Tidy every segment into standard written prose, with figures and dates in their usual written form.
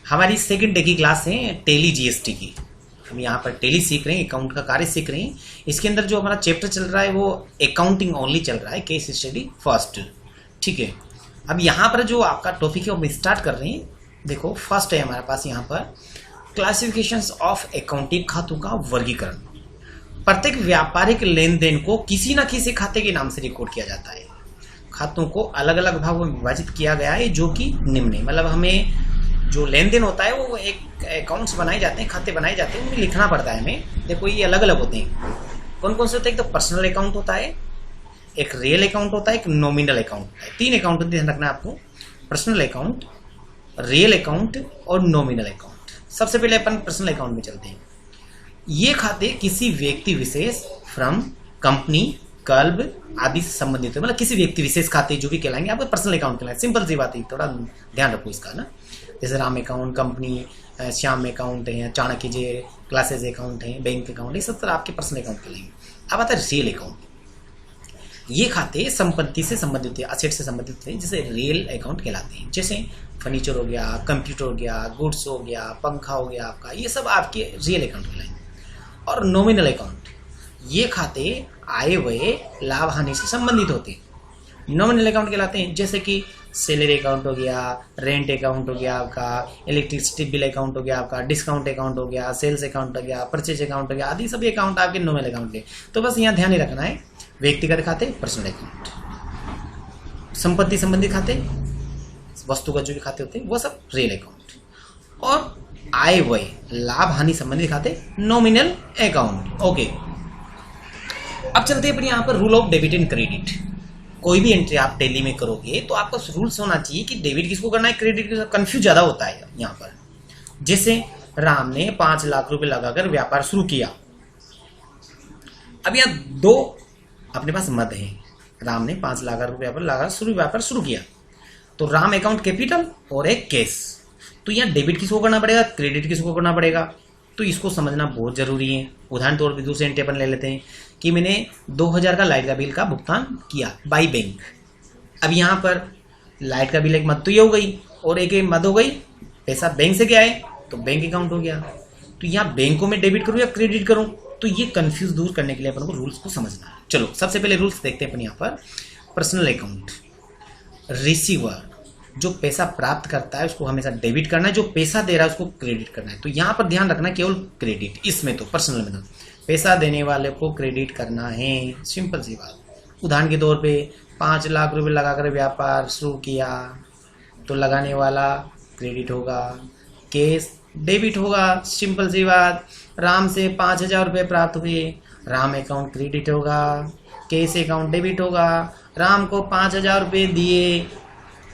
हमारी second day की class है टेली जीएसटी की। हम यहाँ पर टेली सीख रहे हैं, अकाउंट का कार्य सीख रहे हैं। इसके अंदर जो हमारा चैप्टर चल रहा है वो अकाउंटिंग ओनली चल रहा है, केस स्टडी फर्स्ट। ठीक है, अब यहाँ पर जो आपका टॉपिक है वो स्टार्ट कर रहे हैं। देखो फर्स्ट है हमारे पास यहाँ पर क्लासिफिकेशंस ऑफ अकाउंटिंग, खातों का वर्गीकरण। प्रत्येक व्यापारिक लेन देन को किसी न किसी खाते के नाम से रिकॉर्ड किया जाता है। खातों को अलग अलग भागों में विभाजित किया गया है जो कि निम्न है। मतलब हमें जो लेन देन होता है वो एक अकाउंट्स बनाए जाते हैं, खाते बनाए जाते हैं, उन्हें लिखना पड़ता है हमें। देखो ये अलग अलग होते हैं। कौन कौन से होते हैं? एक तो पर्सनल अकाउंट होता है, एक रियल अकाउंट होता है, एक नॉमिनल अकाउंट होता है। 3 अकाउंट ध्यान रखना है आपको, पर्सनल अकाउंट, रियल अकाउंट और नॉमिनल अकाउंट। सबसे पहले अपन पर्सनल अकाउंट में चलते हैं। ये खाते किसी व्यक्ति विशेष, फर्म, कंपनी, क्लब आदि से संबंधित है। मतलब किसी व्यक्ति विशेष खाते जो भी कहलाएंगे आपको पर्सनल अकाउंट कहलाएंगे। सिंपल सी बात है, थोड़ा ध्यान रखो इसका ना। जैसे Ram account, company, Shyam account है, चाणक्य जी क्लासेज अकाउंट है, बैंक अकाउंट, ये सब तरह आपके पर्सनल अकाउंट कहलाएंगे। अब आता है रियल अकाउंट। ये खाते संपत्ति से संबंधित है, असेट से संबंधित है, जैसे रियल अकाउंट कहलाते हैं। जैसे फर्नीचर हो गया, कंप्यूटर हो गया, गुड्स हो गया, पंखा हो गया आपका, ये सब आपके रियल अकाउंट कहलाएंगे। और नॉमिनल अकाउंट, ये खाते आय व्यय लाभ हानि से संबंधित होते हैं, नॉमिनल अकाउंट कहलाते हैं। जैसे कि सैलरी अकाउंट हो गया, रेंट अकाउंट हो गया आपका, इलेक्ट्रिसिटी बिल अकाउंट हो गया आपका, डिस्काउंट अकाउंट हो गया, सेल्स अकाउंट हो गया, परचेज अकाउंट हो गया, आदि सभी अकाउंट आपके नॉमिनल अकाउंट के। तो बस यहाँ ध्यान ही रखना है, व्यक्तिगत खाते पर्सनल अकाउंट, संपत्ति संबंधी खाते, वस्तुगत जो भी खाते होते हैं वो सब रियल अकाउंट, और आय व्यय लाभ हानि संबंधी खाते नॉमिनल अकाउंट। ओके, अब चलते हैं अपने यहाँ पर rule of debit and credit. कोई भी एंट्री आप टेली में करोगे तो आपका रूल्स होना चाहिए कि डेबिट किसको करना है, क्रेडिट किसको। कंफ्यूज ज्यादा होता है यहाँ पर। जैसे राम ने 5 लाख रुपए लगाकर व्यापार शुरू किया। अब यहाँ 2 अपने पास मद है। राम ने 5 लाख रुपए पर लगाकर व्यापार शुरू किया, तो राम अकाउंट कैपिटल और एक कैश। तो यहाँ डेबिट किसको करना पड़ेगा, क्रेडिट किसको करना पड़ेगा, तो इसको समझना बहुत जरूरी है। उदाहरण तौर पर दूसरे एंट्री अपन ले लेते हैं कि मैंने 2000 का लाइट का बिल का भुगतान किया बाई बैंक। अब यहाँ पर लाइट का बिल एक मद तो ये हो गई और एक मद हो गई, पैसा बैंक से क्या है तो बैंक अकाउंट हो गया। तो यहाँ बैंक को मैं डेबिट करूँ या क्रेडिट करूँ, तो ये कंफ्यूज दूर करने के लिए अपन को रूल्स को समझना है। चलो सबसे पहले रूल्स देखते हैं अपन यहाँ पर। पर्सनल अकाउंट, रिसीवर जो पैसा प्राप्त करता है उसको हमेशा डेबिट करना है, जो पैसा दे रहा है उसको क्रेडिट करना है। तो यहाँ पर ध्यान रखना केवल क्रेडिट, इसमें तो पर्सनल में तो पैसा देने वाले को क्रेडिट करना है, सिंपल सी बात। उदाहरण के तौर पे 5 लाख रुपए लगाकर व्यापार शुरू किया तो लगाने वाला क्रेडिट होगा, कैश डेबिट होगा, सिंपल सी बात। राम से 5000 रुपये प्राप्त हुए, राम अकाउंट क्रेडिट होगा, कैश अकाउंट डेबिट होगा। राम को 5000 रुपये दिए,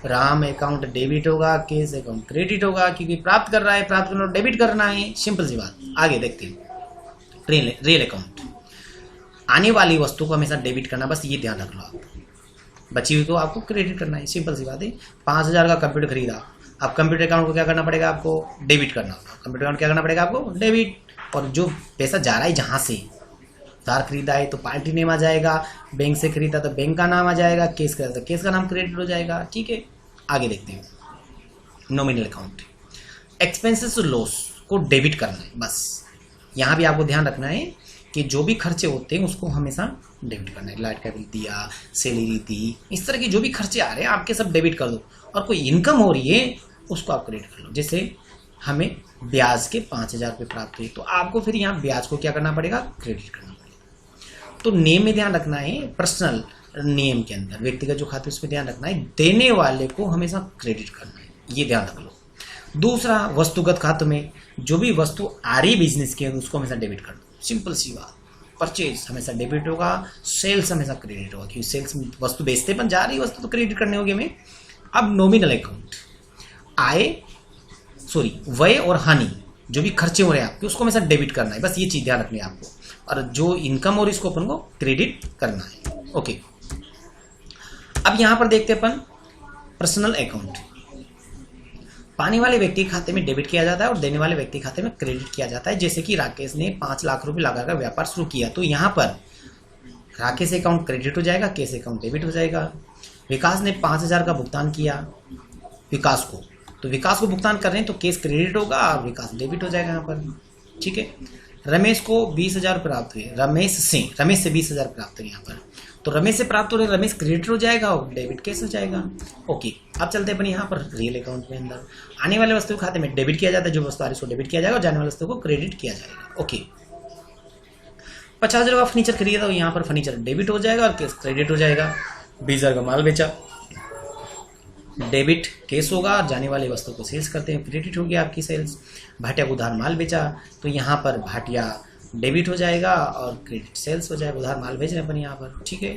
राम अकाउंट डेबिट होगा, कैश अकाउंट क्रेडिट होगा, क्योंकि प्राप्त कर रहा है, प्राप्त करना डेबिट करना है, सिंपल सी बात। आगे देखते हैं रियल अकाउंट। आने वाली वस्तु को हमेशा डेबिट करना, बस ये ध्यान रख लो आप। बची हुई को आपको क्रेडिट करना है, सिंपल सी बात है। 5000 का कंप्यूटर खरीदा, अब कंप्यूटर अकाउंट को क्या करना पड़ेगा आपको, डेबिट करना होगा। कंप्यूटर अकाउंट क्या करना पड़ेगा आपको, डेबिट। और जो पैसा जा रहा है जहां से उधार खरीदा है तो पार्टी नेम आ जाएगा, बैंक से खरीदा तो बैंक का नाम आ जाएगा, केस खरीदा तो केस का नाम क्रेडिट हो जाएगा। ठीक है, आगे देखते हैं नॉमिनल अकाउंट। एक्सपेंसेस लॉस को डेबिट करना है, बस यहाँ भी आपको ध्यान रखना है कि जो भी खर्चे होते हैं उसको हमेशा डेबिट करना है। लाइट का बिल दिया, सैलरी दी, इस तरह के जो भी खर्चे आ रहे हैं आपके सब डेबिट कर दो। और कोई इनकम हो रही है उसको आप क्रेडिट कर लो। जैसे हमें ब्याज के 5000 रुपये प्राप्त हुए तो आपको फिर यहाँ ब्याज को क्या करना पड़ेगा, क्रेडिट करना पड़ेगा। तो नेम में ध्यान रखना है, पर्सनल नेम के अंदर व्यक्तिगत जो खाते उसमें ध्यान रखना है, देने वाले को हमेशा क्रेडिट करना है, ये ध्यान रख लो। दूसरा वस्तुगत खातों में जो भी वस्तु आ रही बिजनेस की उसको हमेशा डेबिट कर दो, सिंपल सी बात। परचेज हमेशा डेबिट होगा, सेल्स हमेशा क्रेडिट होगा, क्योंकि सेल्स में वस्तु बेचते पर जा रही वस्तु तो क्रेडिट करने होगी हमें। अब नॉमिनल अकाउंट, व्यय और हानि जो भी खर्चे हो रहे हैं आपके उसको हमेशा डेबिट करना है, बस ये चीज ध्यान रखनी है आपको। और जो इनकम हो रही है इसको अपन को क्रेडिट करना है। ओके, अब यहां पर देखते हैं अपन पर्सनल अकाउंट। पाने वाले व्यक्ति के खाते में डेबिट किया जाता है और देने वाले व्यक्ति के खाते में क्रेडिट किया जाता है। जैसे कि राकेश ने 5 लाख रुपए लगाकर व्यापार शुरू किया तो यहाँ पर राकेश अकाउंट क्रेडिट हो जाएगा, केस अकाउंट डेबिट हो जाएगा। विकास ने 5000 का भुगतान किया विकास को, तो विकास को भुगतान कर रहे हैं तो केस क्रेडिट होगा और विकास डेबिट हो जाएगा यहाँ पर। ठीक है, रमेश को 20,000 प्राप्त हुए, रमेश से 20,000 प्राप्त हुए यहाँ पर, तो रमेश से प्राप्त हो रहे, रमेश क्रेडिट हो जाएगा और डेबिट केस हो जाएगा। ओके, अब चलते हैं अपन यहाँ पर रियल अकाउंट में अंदर। आने वाले वस्तु के खाते में डेबिट किया जाता है, जो वस्तु आ रही है उसको डेबिट किया जाएगा और जाने वाले वस्तु को क्रेडिट किया जाएगा। ओके, 50,000 का फर्नीचर खरीदा तो यहाँ पर फर्नीचर डेबिट हो जाएगा और केस क्रेडिट हो जाएगा। 20,000 का माल बेचा, डेबिट केस होगा और जाने वाली वस्तु को सेल्स करते हैं, क्रेडिट होगी आपकी सेल्स। भाटिया को उधार माल बेचा तो यहाँ पर भाटिया डेबिट हो जाएगा और क्रेडिट सेल्स हो जाएगा, उधार माल भेज रहे हैं अपन यहाँ पर। ठीक है,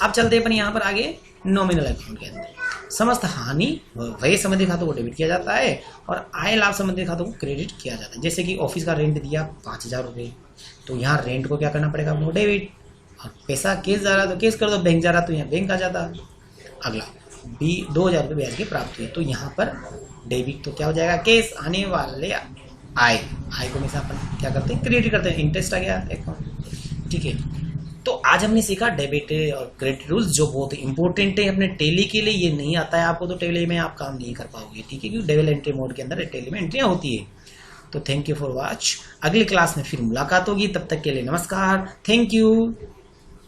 अब चलते हैं अपन यहाँ पर आगे नॉमिनल अकाउंट के अंदर। समस्त हानि व्यय संबंधी खातों को डेबिट किया जाता है और आय लाभ संबंधी खातों को क्रेडिट किया जाता है। जैसे कि ऑफिस का रेंट दिया 5,000 रुपये, तो यहाँ रेंट को क्या करना पड़ेगा, वो डेबिट, और पैसा केस जा रहा तो केस कर दो, बैंक जा रहा तो यहाँ बैंक आ जाता। अगला 2,000 रुपये ब्याज के प्राप्त हुए तो यहाँ पर डेबिट, तो क्या हो जाएगा, केस। आने वाले आय को हमेशा अपन क्या करते हैं, क्रेडिट करते हैं, इंटरेस्ट आ गया अकाउंट। ठीक है, तो आज हमने सीखा डेबिट और क्रेडिट रूल्स, जो बहुत इंपॉर्टेंट है अपने टेली के लिए। ये नहीं आता है आपको तो टेली में आप काम नहीं कर पाओगे। ठीक है, क्योंकि डबल एंट्री मोड के अंदर टेली में एंट्रियां होती है। तो थैंक यू फॉर वॉच, अगली क्लास में फिर मुलाकात होगी, तब तक के लिए नमस्कार, थैंक यू।